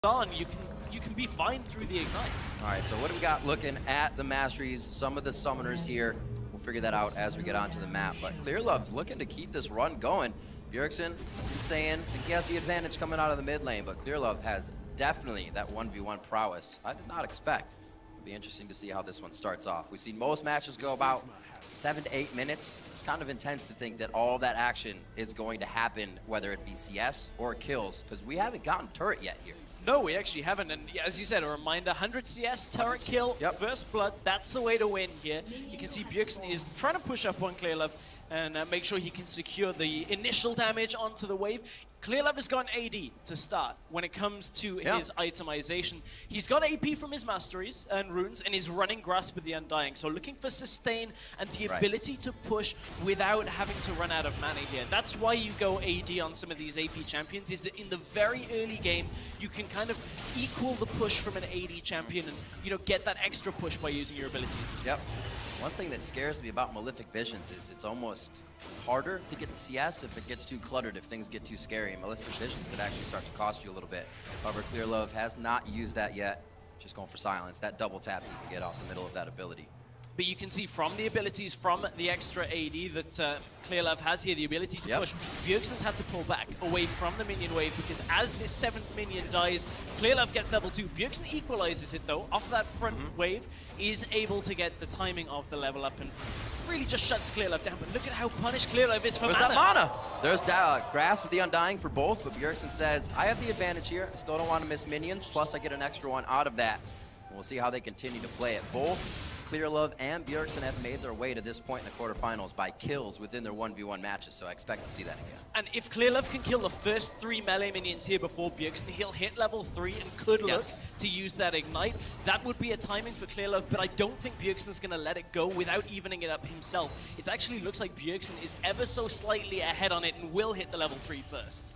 on, you can be fine through the Ignite. All right, so what do we got looking at the Masteries? Some of the summoners here. We'll figure that out as we get onto the map. But Clearlove's looking to keep this run going. Bjergsen, I'm saying, he has the advantage coming out of the mid lane, but Clearlove has definitely that 1v1 prowess I did not expect. It'll be interesting to see how this one starts off. We've seen most matches go about 7 to 8 minutes. It's kind of intense to think that all that action is going to happen, whether it be CS or kills, because we haven't gotten turret yet here. No, we actually haven't, and as you said, a reminder, 100 CS, turret kill, first blood, that's the way to win here. You can see Bjergsen is trying to push up on Clearlove and make sure he can secure the initial damage onto the wave. Clearlove has got AD to start when it comes to his itemization. He's got AP from his masteries and runes, and he's running Grasp of the Undying. So looking for sustain and the ability to push without having to run out of mana here. That's why you go AD on some of these AP champions, is that in the very early game, you can kind of equal the push from an AD champion and, you know, get that extra push by using your abilities. Yep. One thing that scares me about Malefic Visions is it's almost harder to get the CS if it gets too cluttered, if things get too scary. And Malefic Visions could actually start to cost you a little bit. However, Clearlove has not used that yet. Just going for silence. That double tap you can get off the middle of that ability. But you can see from the abilities from the extra AD that Clearlove has here, the ability to push. Bjergsen's had to pull back away from the minion wave because as this 7th minion dies, Clearlove gets level 2. Bjergsen equalizes it though, off that front wave, is able to get the timing of the level up and really just shuts Clearlove down. But look at how punished Clearlove is for mana. That mana? There's Grasp of the Undying for both, but Bjergsen says, I have the advantage here. I still don't want to miss minions, plus I get an extra one out of that. And we'll see how they continue to play it. Both Clearlove and Bjergsen have made their way to this point in the quarterfinals by kills within their 1v1 matches, so I expect to see that again. And if Clearlove can kill the first 3 melee minions here before Bjergsen, he'll hit level 3 and could look to use that Ignite. That would be a timing for Clearlove, but I don't think Bjergsen's going to let it go without evening it up himself. It actually looks like Bjergsen is ever so slightly ahead on it and will hit the level 3 first.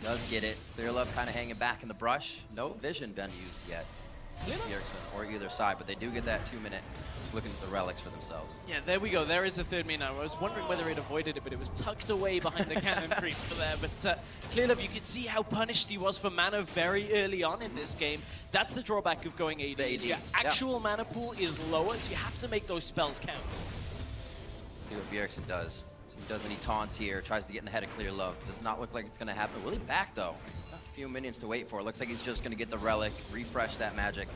Does get it. Clearlove kind of hanging back in the brush. No vision been used yet. Bjergsen or either side, but they do get that 2-minute looking at the relics for themselves. Yeah, there we go. There is a third minion. I was wondering whether it avoided it, but it was tucked away behind the cannon creep for there. But Clearlove, you could see how punished he was for mana very early on in this game. That's the drawback of going AD. Your actual mana pool is lower, so you have to make those spells count. See what Bjergsen does. So he does any taunts here, tries to get in the head of Clearlove. Does not look like it's going to happen. Will he back, though? A few minions to wait for. Looks like he's just going to get the relic, refresh that magic.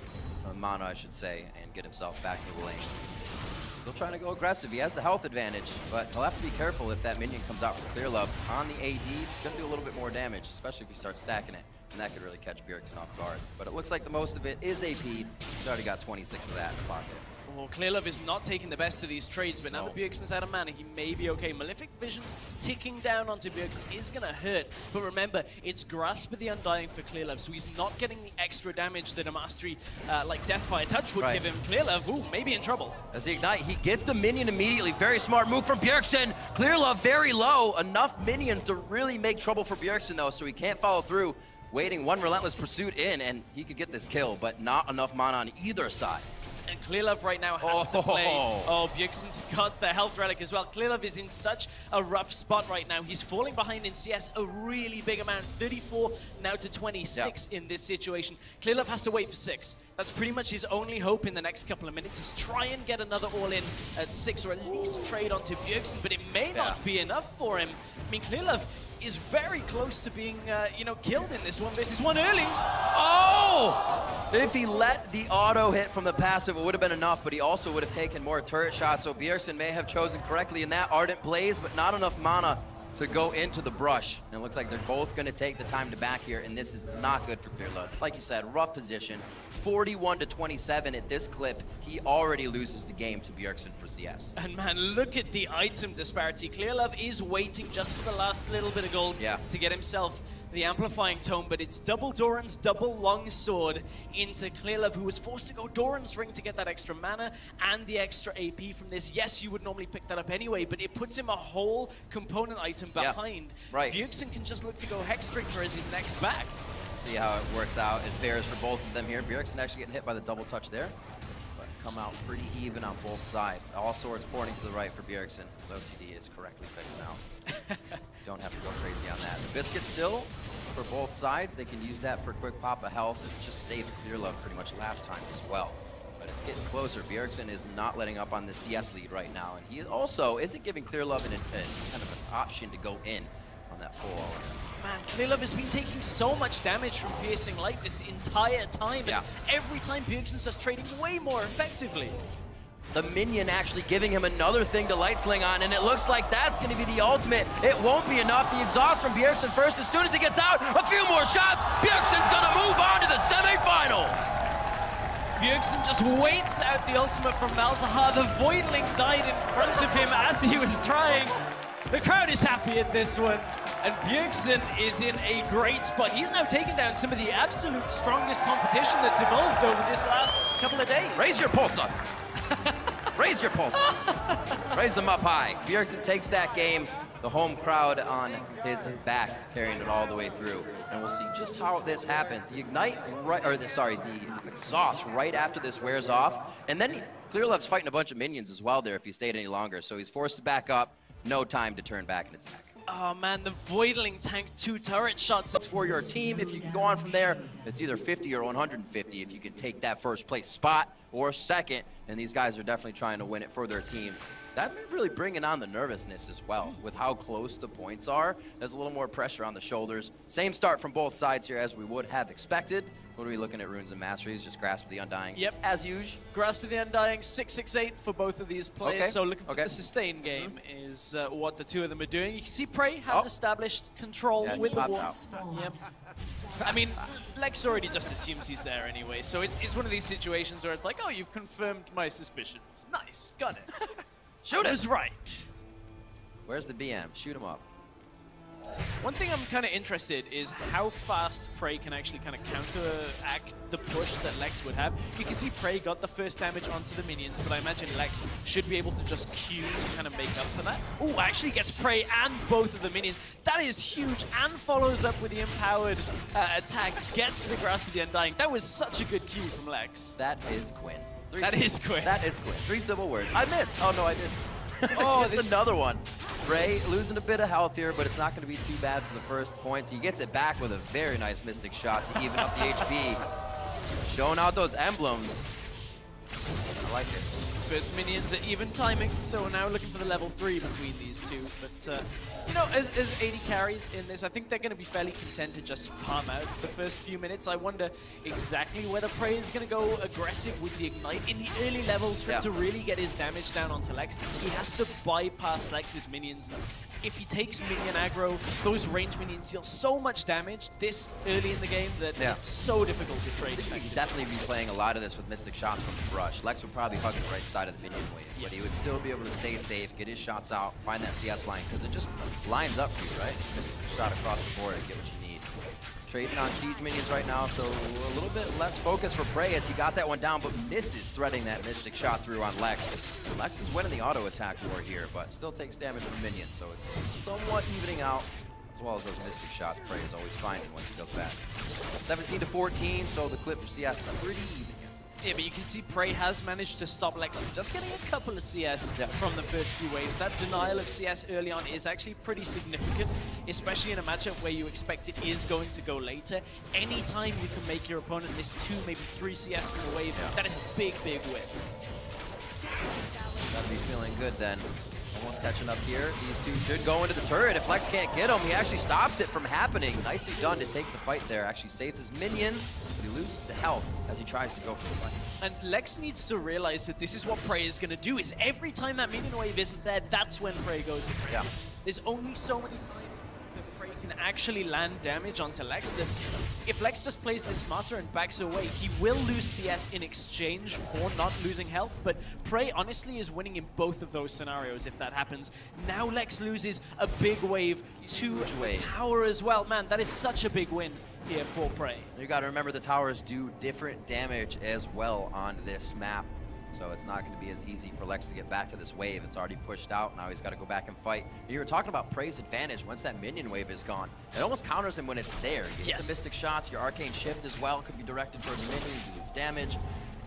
Mana, I should say, and get himself back to the lane. Still trying to go aggressive. He has the health advantage, but he'll have to be careful if that minion comes out from Clearlove. On the AD, it's going to do a little bit more damage, especially if you start stacking it, and that could really catch Bjergsen off guard. But it looks like the most of it is AP. He's already got 26 of that in the pocket. Well, Clearlove is not taking the best of these trades, but now that Bjergsen's out of mana, he may be okay. Malefic Visions ticking down onto Bjergsen is going to hurt. But remember, it's Grasp of the Undying for Clearlove, so he's not getting the extra damage that a mastery like Deathfire Touch would give him. Clearlove, ooh, maybe in trouble. As he Ignite, he gets the minion immediately. Very smart move from Bjergsen. Clearlove very low. Enough minions to really make trouble for Bjergsen, though, so he can't follow through. Waiting one relentless pursuit in, and he could get this kill, but not enough mana on either side. And Clearlove right now has to play. Oh, Bjergsen's got the health relic as well. Clearlove is in such a rough spot right now. He's falling behind in CS a really big amount. 34 now to 26 in this situation. Clearlove has to wait for 6. That's pretty much his only hope in the next couple of minutes, is try and get another all-in at 6, or at least trade onto Bjergsen, but it may not be enough for him. I mean, Clearlove is very close to being, you know, killed in this 1v1 early. Oh! If he let the auto hit from the passive, it would have been enough, but he also would have taken more turret shots, so Bjergsen may have chosen correctly in that Ardent Blaze, but not enough mana to go into the brush. And it looks like they're both going to take the time to back here, and this is not good for Clearlove. Like you said, rough position. 41 to 27 at this clip. He already loses the game to Bjergsen for CS. And man, look at the item disparity. Clearlove is waiting just for the last little bit of gold to get himself the amplifying tome, but it's double Doran's double long sword into Clearlove, who was forced to go Doran's ring to get that extra mana and the extra AP from this. Yes, you would normally pick that up anyway, but it puts him a whole component item behind. Bjergsen can just look to go Hexdrinker as his next back. See how it works out. It fares for both of them here. Bjergsen actually getting hit by the double touch there, but come out pretty even on both sides. All swords pointing to the right for Bjergsen. His OCD is correctly fixed now. Don't have to go crazy on that. The Biscuit still for both sides. They can use that for a quick pop of health. It just saved Clear Love pretty much last time as well. But it's getting closer. Bjergsen is not letting up on the CS lead right now, and he also isn't giving Clear Love kind of an option to go in on that full hour. Man, Clear Love has been taking so much damage from piercing light this entire time, and every time Bjergsen's just trading way more effectively. The minion actually giving him another thing to light sling on, and it looks like that's going to be the ultimate. It won't be enough. The exhaust from Bjergsen first. As soon as he gets out, a few more shots. Bjergsen's going to move on to the semifinals. Bjergsen just waits out the ultimate from Malzahar. The Voidling died in front of him as he was trying. The crowd is happy in this one, and Bjergsen is in a great spot. He's now taken down some of the absolute strongest competition that's evolved over this last couple of days. Raise your pulse up. Raise your pulses. Raise them up high. Bjergsen takes that game. The home crowd on his back, carrying it all the way through. And we'll see just how this happens. The ignite, the exhaust right after this wears off. And then Clear Love's fighting a bunch of minions as well there if he stayed any longer. So he's forced to back up. No time to turn back and attack. Oh man, the Voidling tanked 2 turret shots. It's for your team. If you can go on from there, it's either 50 or 150 if you can take that first place spot or second. And these guys are definitely trying to win it for their teams. That really bringing on the nervousness as well. With how close the points are, there's a little more pressure on the shoulders. Same start from both sides here as we would have expected. What are we looking at, Runes and Masteries? Just Grasp of the Undying. Yep. As usual. Grasp of the Undying, 668 for both of these players. Okay. So looking for the sustain game is what the two of them are doing. You can see Prey has established control with the wall. Yep. I mean, Lex already just assumes he's there anyway. So it's one of these situations where it's like, oh, you've confirmed my suspicions. Nice, got it. Shoot it. I was right. Where's the BM? Shoot him up. One thing I'm kind of interested is how fast Prey can actually kind of counteract the push that Lex would have. You can see Prey got the first damage onto the minions, but I imagine Lex should be able to just Q to kind of make up for that. Oh, actually gets Prey and both of the minions. That is huge, and follows up with the empowered attack, gets the Grasp of the Undying. That was such a good Q from Lex. That is Quinn. That is Quinn. That is Quinn. 3 simple words. I missed. Oh, no, I didn't. Oh, it's another one. Prey losing a bit of health here, but it's not going to be too bad for the first points. He gets it back with a very nice Mystic shot to even up the HP. Showing out those emblems. I like it. First minions at even timing, so we're now looking for the level 3 between these two. But, you know, as AD carries in this, I think they're going to be fairly content to just farm out the first few minutes. I wonder exactly whether Prey is going to go aggressive with the Ignite. In the early levels, for him to really get his damage down onto Lex, he has to bypass Lex's minions. If he takes minion aggro, those range minions deal so much damage this early in the game that it's so difficult to trade. He could definitely be playing a lot of this with Mystic shots from the brush. Lex would probably hug the right side of the minion wave, but he would still be able to stay safe, get his shots out, find that CS line, because it just lines up for you, right? Mystic shot across the board and get what you need. Trading on siege minions right now, so a little bit less focus for Prey as he got that one down, but misses threading that Mystic shot through on Lex. And Lex is winning the auto attack war here, but still takes damage from minions, so it's somewhat evening out, as well as those Mystic shots Prey is always finding once he goes back. 17 to 14, so the clip for CS is pretty even. Yeah, but you can see Prey has managed to stop Lex from just getting a couple of CS from the first few waves. That denial of CS early on is actually pretty significant, especially in a matchup where you expect it is going to go later. Anytime you can make your opponent miss 2, maybe 3 CS from the wave, that is a big, big win. Gotta be feeling good then. Almost catching up here. These two should go into the turret. If Lex can't get him, he actually stops it from happening. Nicely done to take the fight there. Actually saves his minions, but he loses the health as he tries to go for the fight. And Lex needs to realize that this is what Prey is going to do, is every time that minion wave isn't there, that's when Prey goes in. Yeah. There's only so many times that Prey can actually land damage onto Lex that if Lex just plays this smarter and backs away, he will lose CS in exchange for not losing health, but Prey honestly is winning in both of those scenarios if that happens. Now Lex loses a big wave to tower as well. Man, that is such a big win here for Prey. You got to remember the towers do different damage as well on this map. So it's not going to be as easy for Lex to get back to this wave. It's already pushed out. Now he's got to go back and fight. You were talking about Prey's advantage once that minion wave is gone. It almost counters him when it's there. You get the Mystic shots, your Arcane Shift as well could be directed towards minions, you lose damage.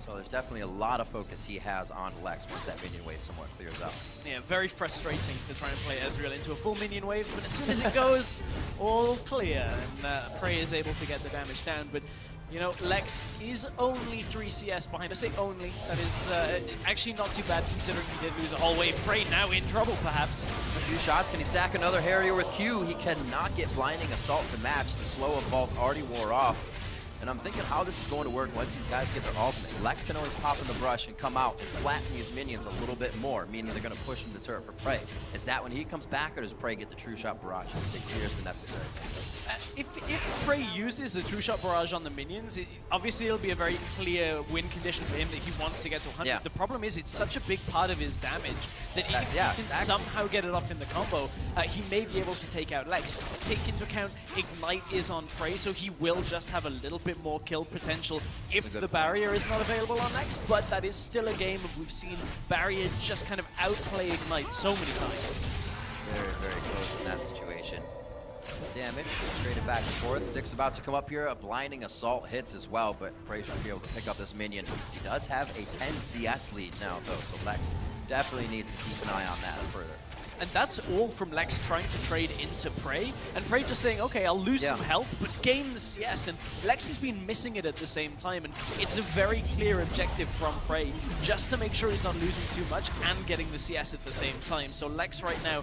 So there's definitely a lot of focus he has on Lex once that minion wave somewhat clears up. Yeah, very frustrating to try and play Ezreal into a full minion wave, but as soon as it goes, all clear, and Prey is able to get the damage down. But you know, Lex is only 3 CS behind. I say only. That is actually not too bad considering he did lose a whole wave. Prey now in trouble, perhaps. A few shots. Can he stack another Harrier with Q? He cannot get Blinding Assault to match. The slow of Vault already wore off. And I'm thinking how this is going to work once these guys get their ultimate. Lex can always pop in the brush and come out and flatten these minions a little bit more, meaning they're going to push into the turret for Prey. Is that when he comes back, or does Prey get the True Shot Barrage that clears the necessary things? If Prey uses the True Shot Barrage on the minions, obviously it'll be a very clear win condition for him that he wants to get to 100. Yeah. The problem is it's such a big part of his damage that if he can somehow get it off in the combo, he may be able to take out Lex. Take into account Ignite is on Prey, so he will just have a little bit more kill potential if the barrier is not available on Lex, but that is still a game of we've seen barrier just kind of outplay Ignite so many times. Very, very close in that situation. Damage, traded back and forth. Six about to come up here. A Blinding Assault hits as well, but Prey should be able to pick up this minion. He does have a 10 CS lead now, though, so Lex definitely needs to keep an eye on that further. And that's all from Lex trying to trade into Prey, and Prey just saying, okay, I'll lose some health, but gain the CS, and Lex has been missing it at the same time, and it's a very clear objective from Prey, just to make sure he's not losing too much and getting the CS at the same time. So Lex right now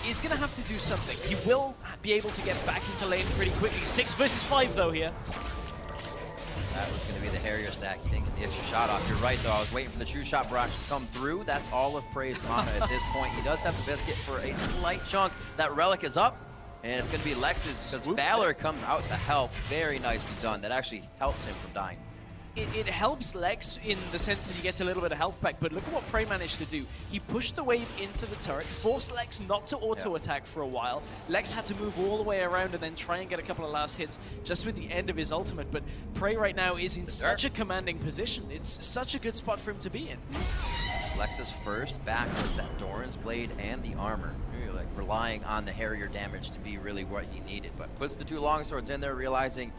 is going to have to do something. He will be able to get back into lane pretty quickly. 6 versus 5 though here. That was going to be the Harrier stack. He didn't get the extra shot off. You're right, though. I was waiting for the True Shot Barrage to come through. That's all of Prey's mana at this point. He does have the Biscuit for a slight chunk. That Relic is up, and it's going to be Lex's because Valor comes out to help. Very nicely done. That actually helps him from dying. It helps Lex in the sense that he gets a little bit of health back, but look at what Prey managed to do. He pushed the wave into the turret, forced Lex not to auto-attack for a while. Lex had to move all the way around and then try and get a couple of last hits just with the end of his ultimate, but Prey right now is in such a commanding position. It's such a good spot for him to be in. Lex's first back was that Doran's Blade and the armor. Really, like, relying on the Harrier damage to be really what he needed, but puts the 2 longswords in there, realizing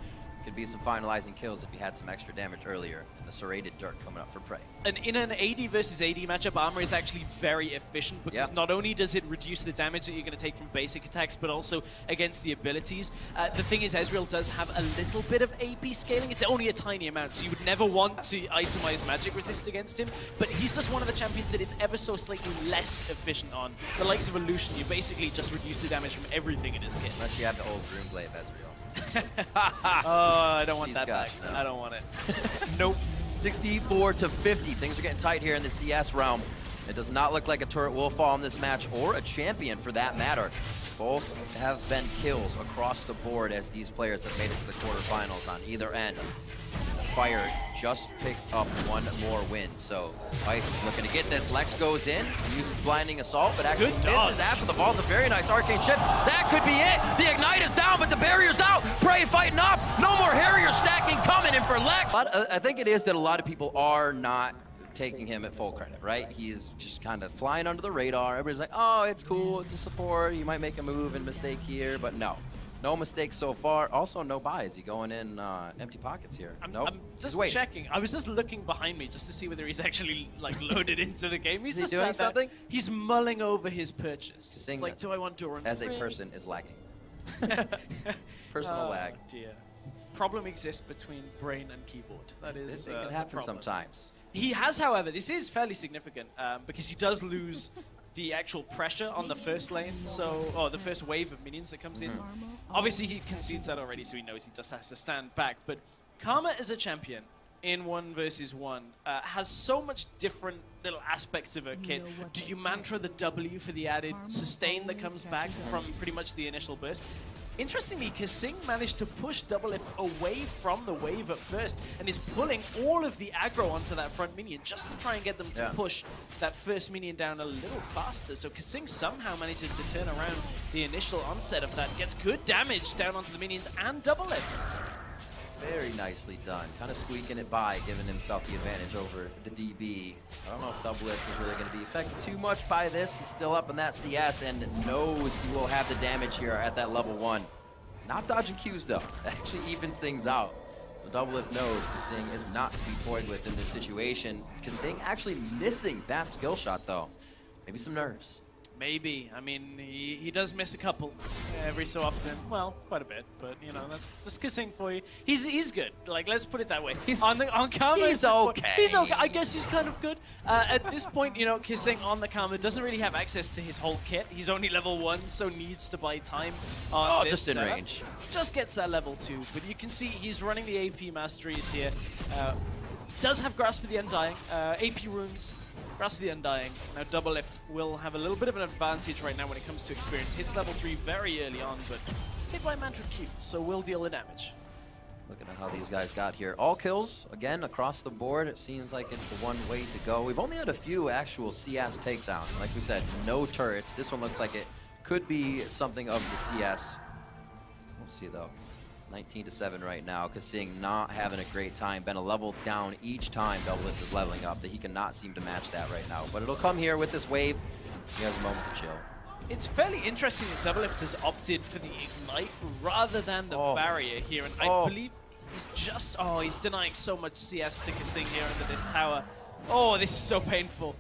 could be some finalizing kills if he had some extra damage earlier, and the serrated dirt coming up for Prey. And in an AD versus AD matchup, armor is actually very efficient because not only does it reduce the damage that you're going to take from basic attacks, but also against the abilities. The thing is, Ezreal does have a little bit of AP scaling. It's only a tiny amount, so you would never want to itemize magic resist against him, but he's just one of the champions that it's ever so slightly less efficient on. The likes of Illusion, you basically just reduce the damage from everything in his kit. Unless you have the old Groomblade Ezreal. Oh, I don't want that back. No. I don't want it. Nope. 64 to 50. Things are getting tight here in the CS realm. It does not look like a turret will fall in this match, or a champion for that matter. Both have been kills across the board as these players have made it to the quarterfinals on either end. Fire just picked up 1 more win, so Ice is looking to get this. Lex goes in, uses Blinding Assault, but actually misses after the vault. A very nice arcane shift. That could be it. The Ignite is down, but the barrier's out. Prey fighting off. No more Harrier stacking coming in for Lex. But I think it is that a lot of people are not taking him at full credit, right? He is just kind of flying under the radar. Everybody's like, oh, it's cool, it's a support. You might make a move and mistake here, but no. No mistakes so far. Also, no buy. Is he going in empty pockets here? I'm just checking. I was just looking behind me just to see whether he's actually like loaded into the game. He's just doing something? He's mulling over his purchase. It's like, do I want Doran? As a person is lagging. Personal lag. Dear. Problem exists between brain and keyboard. That is. It can happen sometimes. He has, however, this is fairly significant because he does lose the actual pressure on the first lane, or the first wave of minions that comes in. Obviously, he concedes that already, so he knows he just has to stand back. But Karma as a champion in 1 versus 1 has so much different little aspects of her kit. Do you mantra the W for the added sustain that comes back from pretty much the initial burst? Interestingly, Kasing managed to push Double Lift away from the wave at first and is pulling all of the aggro onto that front minion just to try and get them to push that first minion down a little faster. So Kasing somehow manages to turn around the initial onset of that, gets good damage down onto the minions and Double Lift. Very nicely done. Kind of squeaking it by, giving himself the advantage over the DB. I don't know if Double Lift is really going to be affected too much by this. He's still up in that CS and knows he will have the damage here at that level 1. Not dodging Qs though. That actually evens things out. So Double Lift knows Kasing is not to be toyed with in this situation. Kasing actually missing that skill shot though. Maybe some nerves. Maybe. I mean, he does miss a couple every so often. Well, quite a bit, but you know, that's just Kasing for you. He's good. Like, let's put it that way. On Karma, he's okay. He's okay. I guess he's kind of good. At this point, you know, Kasing on the Karma doesn't really have access to his whole kit. He's only level 1, so needs to buy time on this just in setup. range. Just gets that level 2, but you can see he's running the AP masteries here. Does have Grasp of the Undying, AP runes. Grasp of the Undying. Now Double Lift will have a little bit of an advantage right now when it comes to experience. Hits level 3 very early on, but hit by Mantra Q, so will deal the damage. Looking at how these guys got here. All kills, again, across the board. It seems like it's the one way to go. We've only had a few actual CS takedowns. Like we said, no turrets. This one looks like it could be something of the CS. We'll see, though. 19-7 right now. Kasing not having a great time. Been a level down each time Double Lift is leveling up. That he cannot seem to match that right now. But it'll come here with this wave. He has a moment to chill. It's fairly interesting that Double Lift has opted for the Ignite rather than the barrier here. And I believe he's just... Oh, he's denying so much CS to Kasing here under this tower. Oh, this is so painful.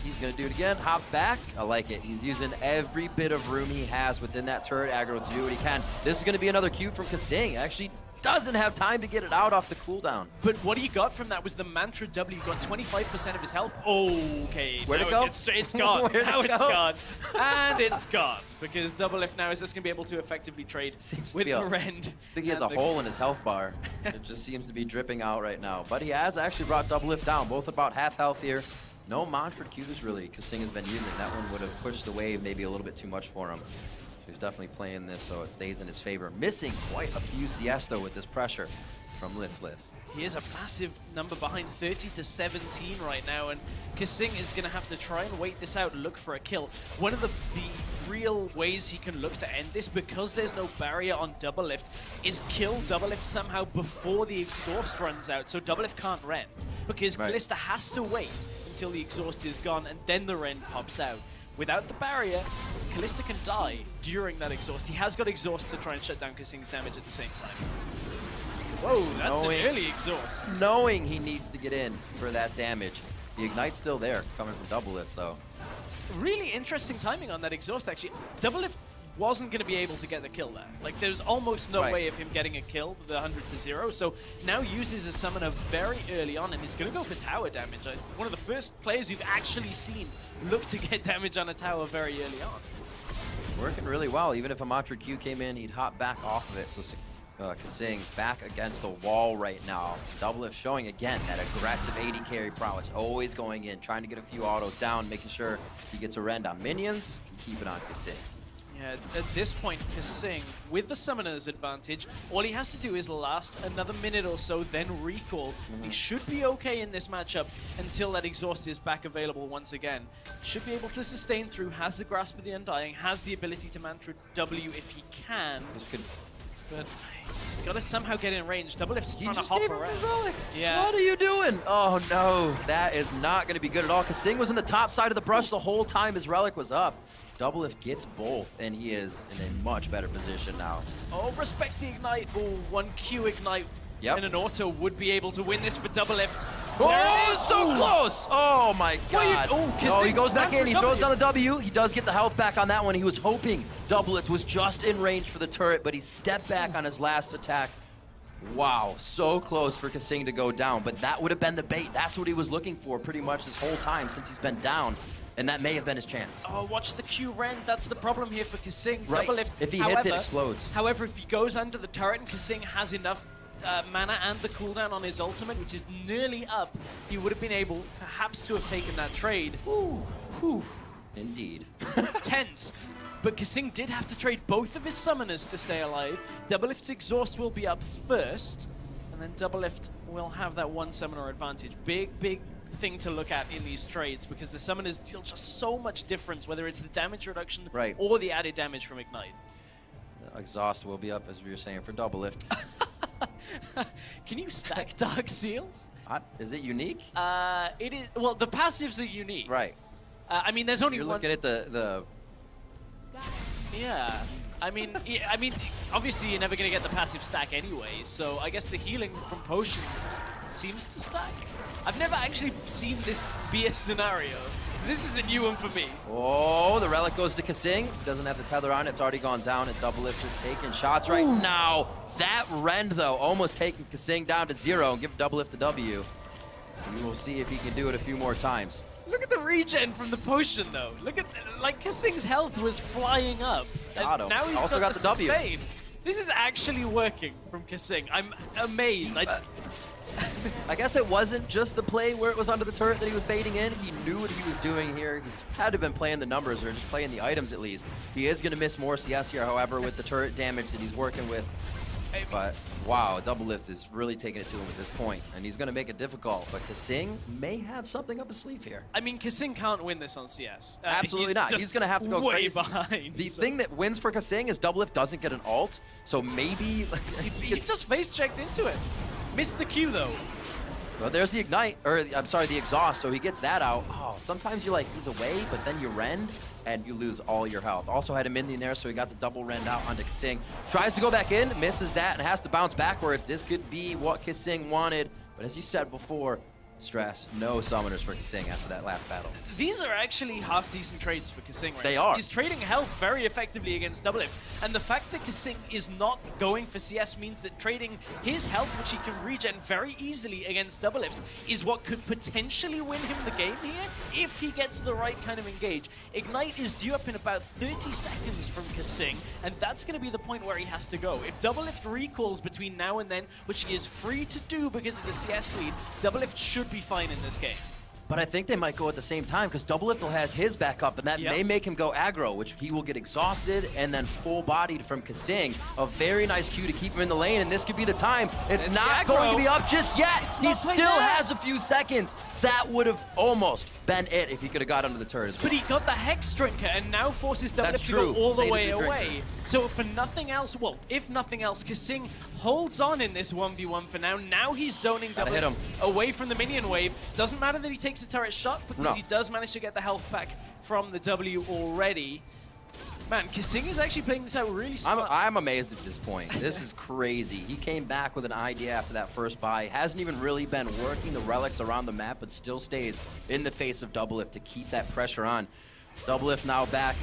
He's going to do it again. Hop back. I like it. He's using every bit of room he has within that turret aggro to do what he can. This is going to be another Q from Kasing. Actually doesn't have time to get it out off the cooldown. But what he got from that was the Mantra W. Got 25% of his health. Okay. Where'd it go? It's gone. Now it's gone. And it's gone. Because Double Lift now is just going to be able to effectively trade with the Rend. I think he has a hole in his health bar. It just seems to be dripping out right now. But he has actually brought Double Lift down. Both about half health here. No Mantra Qs really Kasing has been using. That one would have pushed the wave maybe a little bit too much for him. So he's definitely playing this so it stays in his favor. Missing quite a few CS though with this pressure from Lift. He is a massive number behind, 30-17 right now, and Kasing is going to have to try and wait this out and look for a kill. One of the real ways he can look to end this, because there's no barrier on Double Lift, is kill Double Lift somehow before the exhaust runs out, so Double Lift can't Rend. Because Kalista has to wait until the exhaust is gone, and then the Rend pops out. Without the barrier, Kalista can die during that exhaust. He has got exhaust to try and shut down Kasing's damage at the same time. Whoa, that's an early exhaust. Knowing he needs to get in for that damage. The Ignite's still there, coming from Double Lift, so. Really interesting timing on that exhaust, actually. Double Lift wasn't going to be able to get the kill there. Like, there's almost no way of him getting a kill with the 100-0, so now uses a summoner very early on, and he's going to go for tower damage. One of the first players we've actually seen look to get damage on a tower very early on. Working really well. Even if a Mantra Q came in, he'd hop back off of it, so Kasing back against the wall right now. Double Lift showing again that aggressive AD carry prowess, always going in, trying to get a few autos down, making sure he gets a Rend on minions, can keep it on Kasing. Yeah, at this point, Kasing, with the summoner's advantage, all he has to do is last another minute or so, then recall. He should be okay in this matchup until that exhaust is back available once again. Should be able to sustain through, has the Grasp of the Undying, has the ability to Mantra W if he can. But he's got to somehow get in range. Double Lift's trying to hop around. Yeah. What are you doing? Oh no, that is not going to be good at all. Kasing was in the top side of the brush the whole time his relic was up. Double Lift gets both, and he is in a much better position now. Oh, respect the Ignite. Oh, 1Q Ignite and an auto would be able to win this for Double Lift. Oh, so close! Oh my god. Oh, he goes back in, he throws down the W. He does get the health back on that one. He was hoping Double Lift was just in range for the turret, but he stepped back on his last attack. Wow, so close for Kasing to go down, but that would have been the bait. That's what he was looking for pretty much this whole time since he's been down. And that may have been his chance. Oh, watch the Q Rend. That's the problem here for Kasing. Right. Double Lift. If he hits it, explodes. However, if he goes under the turret and Kasing has enough mana and the cooldown on his ultimate, which is nearly up, he would have been able perhaps to have taken that trade. Ooh. Whew. Indeed. Tense. But Kasing did have to trade both of his summoners to stay alive. Double Lift's exhaust will be up first, and then Double Lift will have that one summoner advantage. Big thing to look at in these trades, because the summoners deal just so much difference, whether it's the damage reduction or the added damage from Ignite. The exhaust will be up, as we were saying, for Double Lift. Can you stack Dark Seals? Is it unique? It is. Well, the passives are unique. Right. I mean, there's only You're one. looking at the. Yeah. I mean, obviously you're never going to get the passive stack anyway, so I guess the healing from potions seems to stack. I've never actually seen this be a scenario, so this is a new one for me. Oh, the relic goes to Kasing. Doesn't have the tether on. It's already gone down, and Doublelift is taking shots right now. That Rend, though, almost taking Kasing down to 0 and give Doublelift the W. We will see if he can do it a few more times. Look at the regen from the potion, though. Look at, like, Kasing's health was flying up. Got him. Now he's Also got the W. sustain. This is actually working from Kasing. I'm amazed. I guess it wasn't just the play where it was under the turret that he was baiting in. He knew what he was doing here. He's had to have been playing the numbers or just playing the items at least. He is going to miss more CS here, however, with the turret damage that he's working with. But wow, Doublelift is really taking it to him at this point, and he's going to make it difficult. But Kasing may have something up his sleeve here. I mean, Kasing can't win this on CS. Absolutely not. He's going to have to go way crazy. Behind. The thing that wins for Kasing is Doublelift doesn't get an ult, so maybe he just face checked into it. Missed the Q though. Well, there's the ignite, or I'm sorry, the exhaust, so he gets that out. Oh, sometimes you're like, he's away, but then you rend, and you lose all your health. Also had a minion there, so he got the double rend out onto Kasing. Tries to go back in, misses that, and has to bounce backwards. This could be what Kasing wanted, but as you said before, Stress, no summoners for Kasing after that last battle. These are actually half-decent trades for Kasing right They now. are. He's trading health very effectively against Doublelift. And the fact that Kasing is not going for CS means that trading his health, which he can regen very easily against Doublelift, is what could potentially win him the game here if he gets the right kind of engage. Ignite is due up in about 30 seconds from Kasing, and that's going to be the point where he has to go. If Doublelift recalls between now and then, which he is free to do because of the CS lead, Doublelift should be fine in this game. But I think they might go at the same time because Doublelift will has his backup, and that may make him go aggro, which he will get exhausted and then full-bodied from Kasing. A very nice cue to keep him in the lane, and this could be the time. It's not going to be up just yet. He still has a few seconds. That would have almost been it if he could have got under the turret as well. But he got the Hex Drinker and now forces Doublelift to go all the way away. So for nothing else, well, if nothing else, Kasing holds on in this 1v1 for now. Now he's zoning Doublelift away from the minion wave. Doesn't matter that he takes a turret shot because he does manage to get the health back from the W already. Man, Kasing is actually playing this out really smart. I'm amazed at this point. This is crazy. He came back with an idea after that first buy. Hasn't even really been working the relics around the map, but still stays in the face of Doublelift to keep that pressure on. Doublelift now back.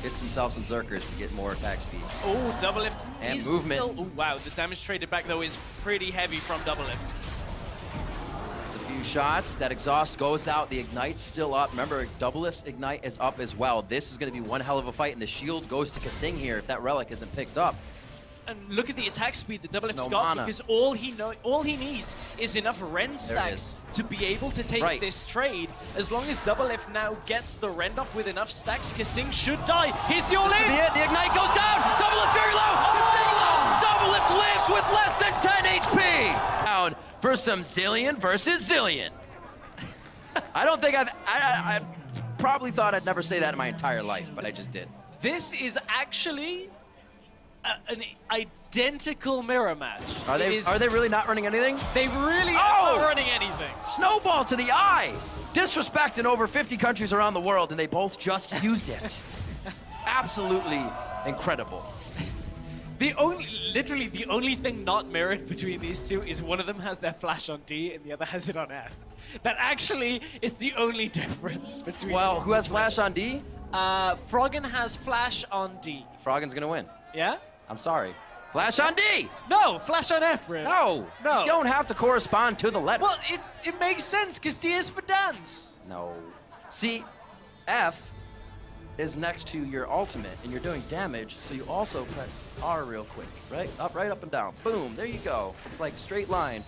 Hits himself some Zerkers to get more attack speed. Oh, Doublelift. And movement. Oh, wow, the damage traded back, though, is pretty heavy from Doublelift. It's a few shots. That exhaust goes out. The ignite's still up. Remember, Doublelift's ignite is up as well. This is going to be one hell of a fight, and the shield goes to Kasing here if that relic isn't picked up. And look at the attack speed that Doublelift's got, because all he needs is enough Rend stacks to be able to take this trade. As long as Doublelift now gets the Rend off with enough stacks, Kasing should die. Here's the all-in! The ignite goes down! Doublelift very low! Doublelift lives with less than 10 HP! Down for some Zillion versus Zillion. I don't think I probably thought I'd never say that in my entire life, but I just did. This is actually an identical mirror match. Are they really not running anything? They really are not running anything. Snowball to the eye! Disrespect in over 50 countries around the world, and they both just used it. Absolutely incredible. Literally the only thing not mirrored between these two is one of them has their flash on D and the other has it on F. That actually is the only difference between who has flash on D? Froggen has flash on D. Froggen's gonna win. Yeah? I'm sorry. Flash on D! No, flash on F, Rip. No! You don't have to correspond to the letter. Well, it makes sense, because D is for dance. No. See, F is next to your ultimate, and you're doing damage, so you also press R real quick, right? Right up and down. Boom, there you go. It's like straight line.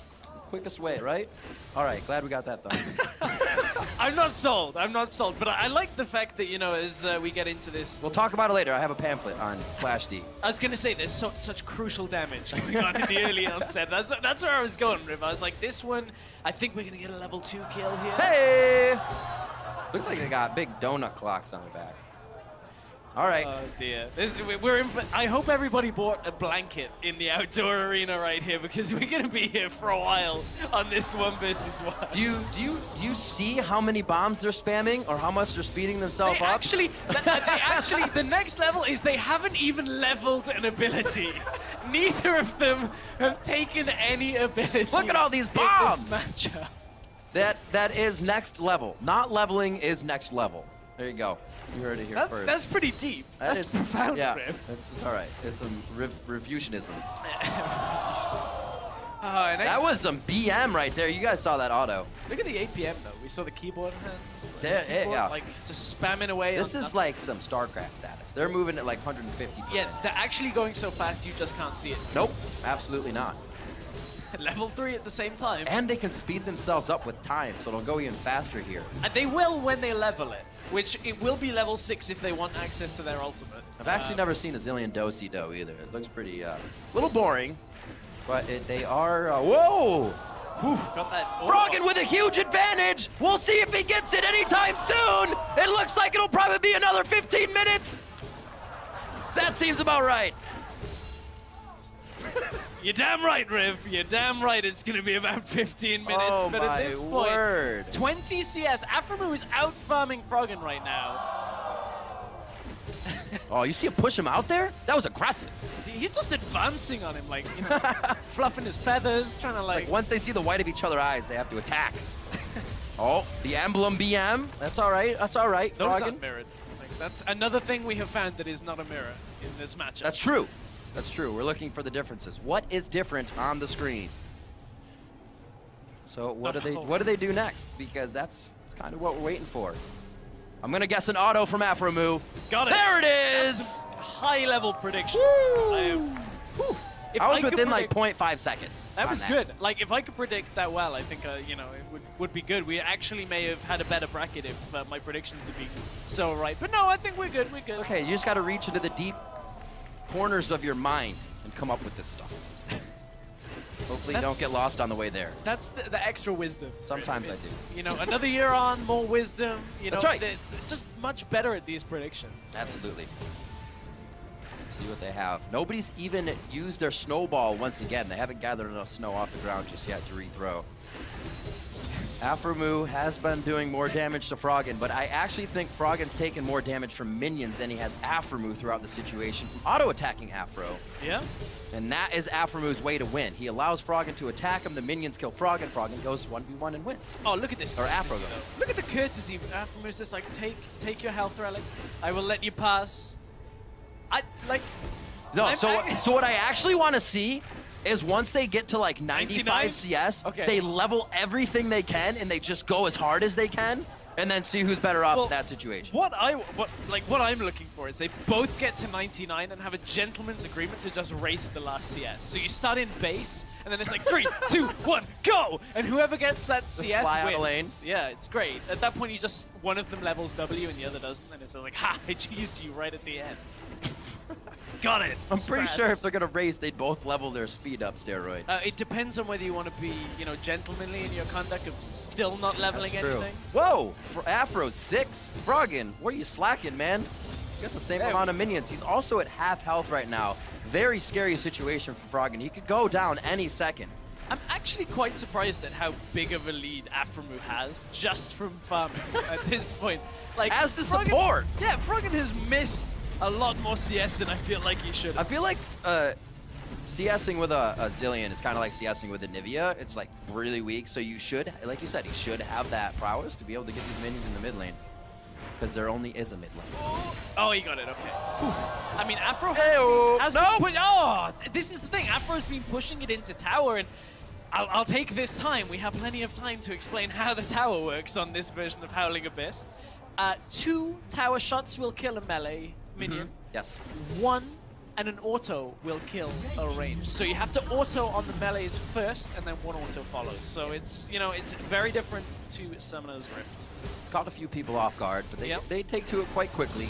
Quickest way, right? All right, glad we got that done. I'm not sold, but I like the fact that, you know, as we get into this... We'll talk about it later. I have a pamphlet on Flash D. I was going to say, there's such crucial damage going on in the early onset. That's where I was going, Riv. I was like, this one, I think we're going to get a level 2 kill here. Hey! Looks like they got big donut clocks on the back. All right. Oh dear. I hope everybody bought a blanket in the outdoor arena right here because we're gonna be here for a while on this 1 versus 1. Do you see how many bombs they're spamming or how much they're speeding themselves up? Actually, the next level is they haven't even leveled an ability. Neither of them have taken any ability. Look at all these bombs! In this matchup. That is next level. Not leveling is next level. There you go. You heard it here first. That's pretty deep. That's profound, yeah, Riff. It's all right. It's some refusionism. That was some BM right there. You guys saw that auto. Look at the APM though. We saw the keyboard hands. Yeah. Like just spamming away. This is like some StarCraft status. They're moving at like 150. Yeah, they're actually going so fast you just can't see it. Nope, absolutely not. Level 3 at the same time. And they can speed themselves up with time, so it'll go even faster here. And they will when they level it, which it will be level 6 if they want access to their ultimate. I've actually never seen a Zillion Dosi though either. It looks pretty, a little boring, but they are, whoa! Whew, got that. Froggen with a huge advantage! We'll see if he gets it anytime soon! It looks like it'll probably be another 15 minutes! That seems about right. You're damn right, Riv. You're damn right it's going to be about 15 minutes. Oh, but at this point, word. 20 CS. Aphromoo is out-farming Froggen right now. Oh, you see him push him out there? That was aggressive. He's just advancing on him, like, you know, fluffing his feathers, trying to, like... Once they see the white of each other's eyes, they have to attack. Oh, the emblem BM. That's all right. That's all right, Those Froggen. aren't mirrored. Like, that's another thing we have found that is not a mirror in this matchup. That's true. That's true. We're looking for the differences. What is different on the screen? So what do they do next? Because that's kind of what we're waiting for. I'm gonna guess an auto from Aphromoo. Got it. There it is. That's a high-level prediction. I was within like 0.5 seconds. That was good. Like if I could predict that well, I think you know, it would be good. We actually may have had a better bracket if my predictions had been so right. But no, I think we're good. We're good. Okay, you just got to reach into the deep corners of your mind and come up with this stuff. Hopefully you don't get lost on the way there. That's the extra wisdom. Sometimes I do. You know, another year on, more wisdom. You know, That's right. They're just much better at these predictions. Absolutely. Let's see what they have. Nobody's even used their snowball once again. They haven't gathered enough snow off the ground just yet to rethrow. Aphromoo has been doing more damage to Froggen, but I actually think Froggen's taken more damage from minions than he has Aphromoo throughout the situation from auto-attacking Afro. Yeah. And that is Afromoo's way to win. He allows Froggen to attack him, the minions kill Froggen, Froggen goes 1v1 and wins. Oh, look at this. Or Afro goes. Look at the courtesy. Afromoo's just like, take your health relic. I will let you pass. So what I actually want to see is once they get to like 95 99? CS, okay, they level everything they can and they just go as hard as they can and then see who's better off in that situation. What I'm looking for is they both get to 99 and have a gentleman's agreement to just race the last CS. So you start in base and then it's like 3, 2, 1, go! And whoever gets that CS fly out wins. of lane. Yeah, it's great. At that point, one of them levels W and the other doesn't, and it's like, ha, I cheesed you right at the end. Got it. I'm pretty sure if they're gonna race, they'd both level their speed up steroid. It depends on whether you want to be, you know, gentlemanly in your conduct of still not leveling anything. Whoa, Afro 6, Froggen, what are you slacking, man? You got the same amount of minions. He's also at half health right now. Very scary situation for Froggen. He could go down any second. I'm actually quite surprised at how big of a lead Aphromoo has just from farming at this point. Like as the support. Yeah, Froggen has missed a lot more CS than I feel like he should. I feel like CSing with a Zillion is kind of like CSing with a Nivea. It's like really weak, so you should, like you said, he should have that prowess to be able to get these minions in the mid lane. Because there only is a mid lane. Oh, he got it, okay. Whew. I mean, Afro has been this is the thing. Afro's been pushing it into tower, and I'll take this time. We have plenty of time to explain how the tower works on this version of Howling Abyss. 2 tower shots will kill a melee minion. Yes. 1 and an auto will kill a range. So you have to auto on the melees first, and then 1 auto follows. So it's, you know, it's very different to Summoner's Rift. It's caught a few people off guard, but they take to it quite quickly.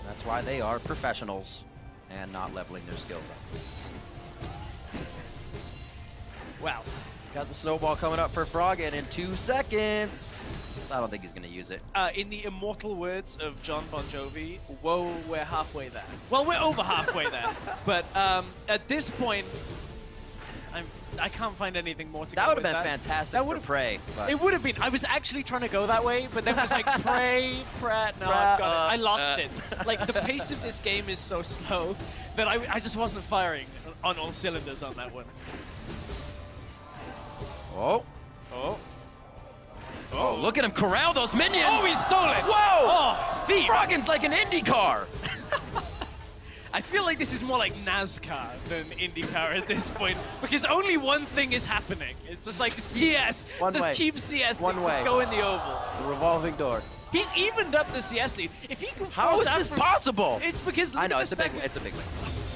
That's why they are professionals and not leveling their skills up. Wow. Got the snowball coming up for Froggen in 2 seconds. I don't think he's going to use it. In the immortal words of John Bon Jovi, whoa, we're halfway there. Well, we're over halfway there. But at this point, I can't find anything more to go with. That would have been fantastic for Prey. It would have been. I was actually trying to go that way, but then it was like Prey, Pratt. No, I've got it. I lost it. Like, the pace of this game is so slow that I just wasn't firing on all cylinders on that one. Oh. Oh. Oh, look at him corral those minions. Oh, he stole it. Whoa. Oh, thief. Froggen's like an IndyCar. I feel like this is more like NASCAR than IndyCar at this point, because only one thing is happening. It's just like CS. Keep CS. One way. Just go in the oval. The revolving door. He's evened up the CS lead. If he can How is this possible? It's because I know, it's a big win.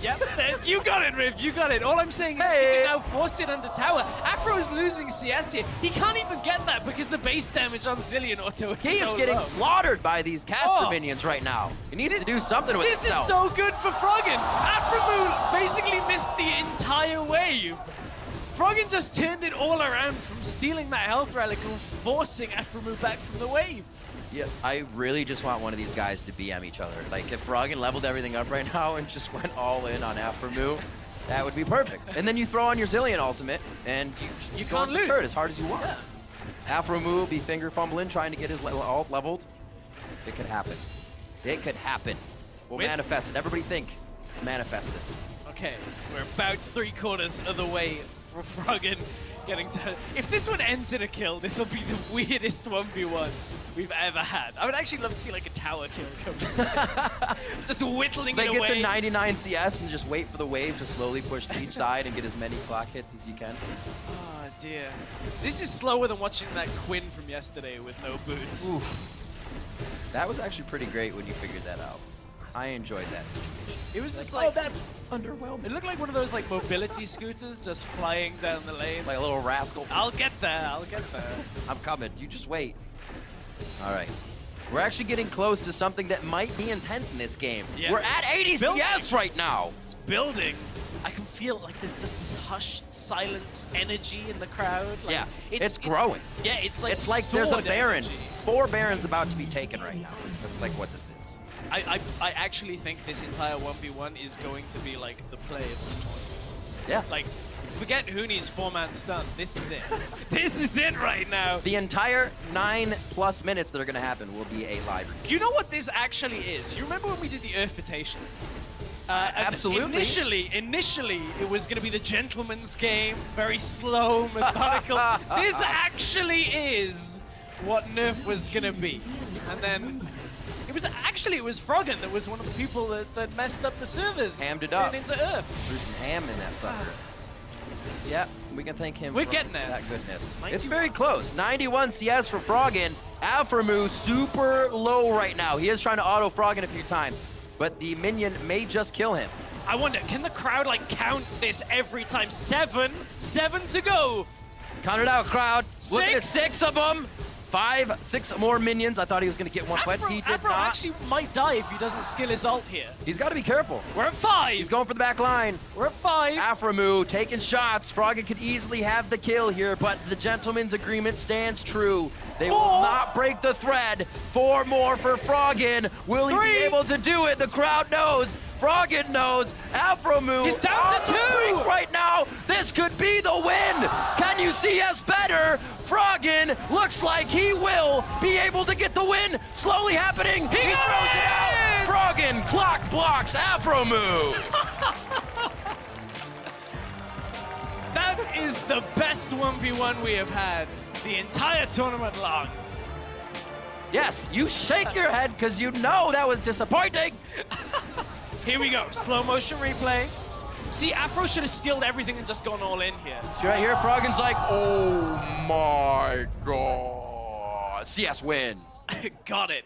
Yep, you got it, Riv, you got it. All I'm saying is he can now force it under tower. Afro is losing CS here. He can't even get that because the base damage on Zillion Auto is He is so getting low. slaughtered by these caster minions right now. He needs to do something with himself. This is so good for Froggen. Afro basically missed the entire wave. Froggen just turned it all around from stealing that health relic and forcing Afromu back from the wave. Yeah, I really just want one of these guys to BM each other. Like, if Froggen leveled everything up right now and just went all in on Afromu, that would be perfect. And then you throw on your Zillion ultimate, and you can't lose. Turret as hard as you want. Yeah. Afromu will be finger fumbling, trying to get his ult leveled. It could happen. It could happen. We'll manifest it. Everybody think. Manifest this. Okay, we're about 3/4 of the way for Froggen getting to... If this one ends in a kill, this will be the weirdest 1v1 we've ever had. I would actually love to see like a tower kill come. Just whittling it away. They get the 99 CS and just wait for the wave to slowly push to each side and get as many clock hits as you can. Oh dear. This is slower than watching that Quinn from yesterday with no boots. Oof. That was actually pretty great when you figured that out. I enjoyed that situation. It was just like, oh, that's underwhelming. It looked like one of those like mobility scooters just flying down the lane. Like a little rascal. I'll get there, I'll get there. I'm coming, you just wait. All right. We're actually getting close to something that might be intense in this game. Yeah. We're at 80 CS right now. It's building. I can feel like there's just this hushed, silent energy in the crowd. Like, yeah, it's growing. Yeah, it's like there's a Baron. Energy. 4 Barons about to be taken right now. That's like what this is. I actually think this entire 1v1 is going to be like the play of the tournament. Yeah. Like, forget Hooney's 4-man stun. This is it. This is it right now. The entire 9+ minutes that are going to happen will be a live review. Do you know what this actually is? You remember when we did the Earthitation? Absolutely. Initially, it was going to be the gentleman's game, very slow, methodical. This actually is what Nerf was going to be. And then it was Froggen that was one of the people that messed up the servers. Hammed it up. Into Earth. Threw some ham in that sucker. Yep, we can thank him for getting there. That goodness. It's very close. 91 CS for Froggen. Afromu super low right now. He is trying to auto Froggen a few times, but the minion may just kill him. I wonder, can the crowd like count this every time? 7 to go. Count it out, crowd. 6. Look at 6 of them. 5, 6 more minions. I thought he was going to get one, but he did not. Actually might die if he doesn't skill his ult here. He's got to be careful. We're at 5. He's going for the back line. We're at 5. Afromu taking shots. Froggen could easily have the kill here, but the gentleman's agreement stands true. They will not break the thread. 4 more for Froggen. Will he be able to do it? The crowd knows. Froggen knows. Afromu is down to 2 right now. This could be the win. Can you see us better? Froggen looks like he will be able to get the win. Slowly happening. He throws it out. Froggen clock blocks Afromu. That is the best 1v1 we have had the entire tournament long. Yes, you shake your head because you know that was disappointing. Here we go, slow motion replay. See, Afro should have skilled everything and just gone all in here. See right here, Froggen's like, oh my god. CS win. Got it.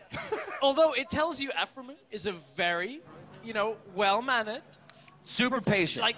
Although it tells you Afromu is a very, well-mannered, super patient. Like,